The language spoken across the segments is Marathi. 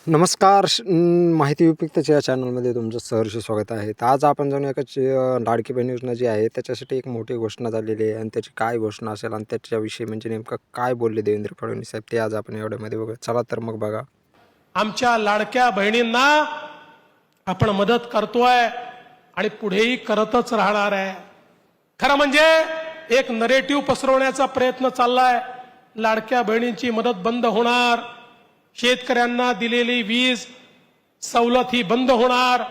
नमस्कार. माहिती उपयुक्तच्या या चॅनलमध्ये तुमचं सहर्ष स्वागत आहे. तर आज आपण जाऊन लाडकी बहीण योजना जी आहे त्याच्यासाठी एक मोठी घोषणा झालेली आहे आणि त्याची काय घोषणा असेल आणि त्याच्याविषयी म्हणजे नेमकं काय बोलले देवेंद्र फडणवीस साहेब ते आज आपण एवढ्यामध्ये बघू. चला तर मग बघा. आमच्या लाडक्या बहिणींना आपण मदत करतोय आणि पुढेही करतच राहणार आहे. खरं म्हणजे एक नरेटिव्ह पसरवण्याचा प्रयत्न चाललाय. लाडक्या बहिणींची मदत बंद होणार, शेतकऱ्यांना दिलेली वीज सवलत ही बंद होणार.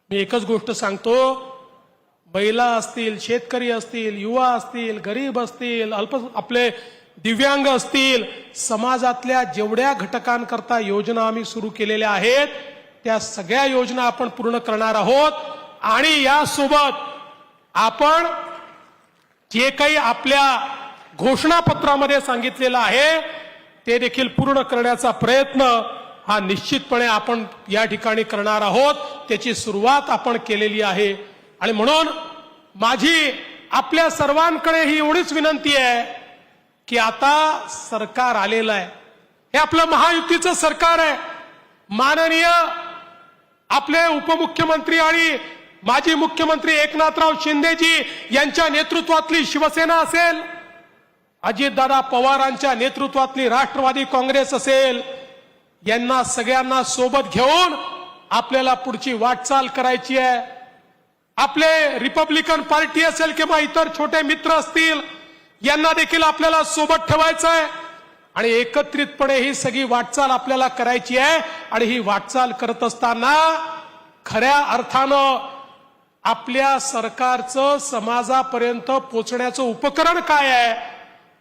मी एकच गोष्ट सांगतो, महिला असतील, शेतकरी असतील, युवा असतील, गरीब असतील, आपले दिव्यांग असतील, समाजातल्या जेवढ्या घटकांकरता योजना आम्ही सुरू केलेल्या आहेत त्या सगळ्या योजना आपण पूर्ण करणार आहोत. आणि यासोबत आपण जे काही आपल्या घोषणापत्रामध्ये सांगितलेलं आहे ते देखील पूर्ण करण्याचा प्रयत्न हा निश्चितपणे आपण या ठिकाणी करणार आहोत. त्याची सुरुवात आपण केलेली आहे. आणि म्हणून माझी आपल्या सर्वांकडे ही एवढीच विनंती आहे की आता सरकार आलेलं आहे, हे आपलं महायुतीचं सरकार आहे. माननीय आपले उपमुख्यमंत्री आणि माजी मुख्यमंत्री एकनाथराव शिंदेजी यांच्या नेतृत्वातली शिवसेना असेल, अजितदादा पवारांच्या नेतृत्वातली राष्ट्रवादी काँग्रेस असेल, यांना सगळ्यांना सोबत घेऊन आपल्याला पुढची वाटचाल करायची आहे. आपले रिपब्लिकन पार्टी असेल किंवा इतर छोटे मित्र असतील, यांना देखील आपल्याला सोबत ठेवायचं आहे आणि एकत्रितपणे ही सगळी वाटचाल आपल्याला करायची आहे. आणि ही वाटचाल करत असताना खऱ्या अर्थानं आपल्या सरकारचं समाजापर्यंत पोहोचण्याचं उपकरण काय आहे,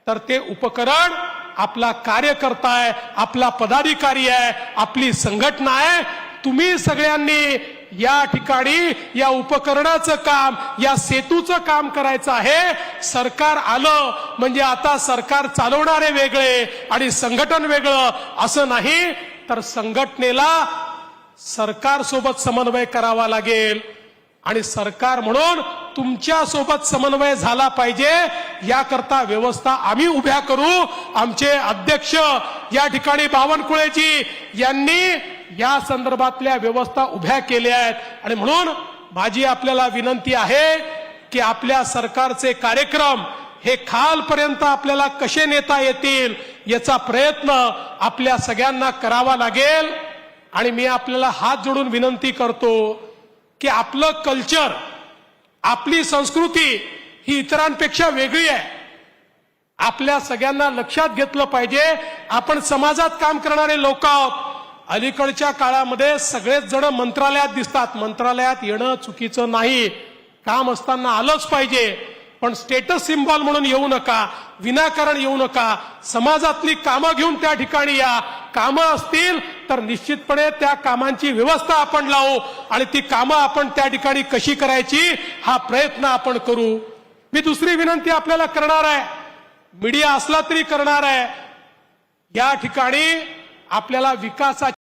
तर ते उपकरण आपला कार्यकर्ता आहे, आपला पदाधिकारी आहे, आपली संघटना आहे. तुम्ही सगळ्यांनी या ठिकाणी या उपकरणाचं काम, या सेतूचं काम करायचं आहे. सरकार आलं म्हणजे आता सरकार चालवणारे वेगळे आणि संघटन वेगळं असं नाही, तर संघटनेला सरकार सोबत समन्वय करावा लागेल आणि सरकार म्हणून तुमच्या सोबत समन्वय झाला पाहिजे. याकरता व्यवस्था आम्ही उभ्या करू. आमचे अध्यक्ष या ठिकाणी बावनकुळेजी यांनी या संदर्भातल्या व्यवस्था उभ्या केल्या आहेत. आणि म्हणून माझी आपल्याला विनंती आहे की आपल्या सरकारचे कार्यक्रम हे खालपर्यंत आपल्याला कसे नेता येतील याचा प्रयत्न आपल्या सगळ्यांना करावा लागेल. आणि मी आपल्याला हात जोडून विनंती करतो की आपलं कल्चर, आपली संस्कृती ही इतरांपेक्षा वेगळी आहे. आपल्या सगळ्यांना लक्षात घेतलं पाहिजे. आपण समाजात काम करणारे लोक आहोत. अलीकडच्या काळामध्ये सगळेच जण मंत्रालयात दिसतात. मंत्रालयात येणं चुकीचं नाही, काम असताना आलंच पाहिजे, पण स्टेटस सिम्बॉल म्हणून येऊ नका, विनाकारण येऊ नका. समाजातली कामं घेऊन त्या ठिकाणी या. कामं असतील तर निश्चितपणे त्या कामांची व्यवस्था आपण लावू आणि ती कामं आपण त्या ठिकाणी कशी करायची हा प्रयत्न आपण करू. मी दुसरी विनंती आपल्याला करणार आहे, मीडिया असला तरी करणार आहे. या ठिकाणी आपल्याला विकासाची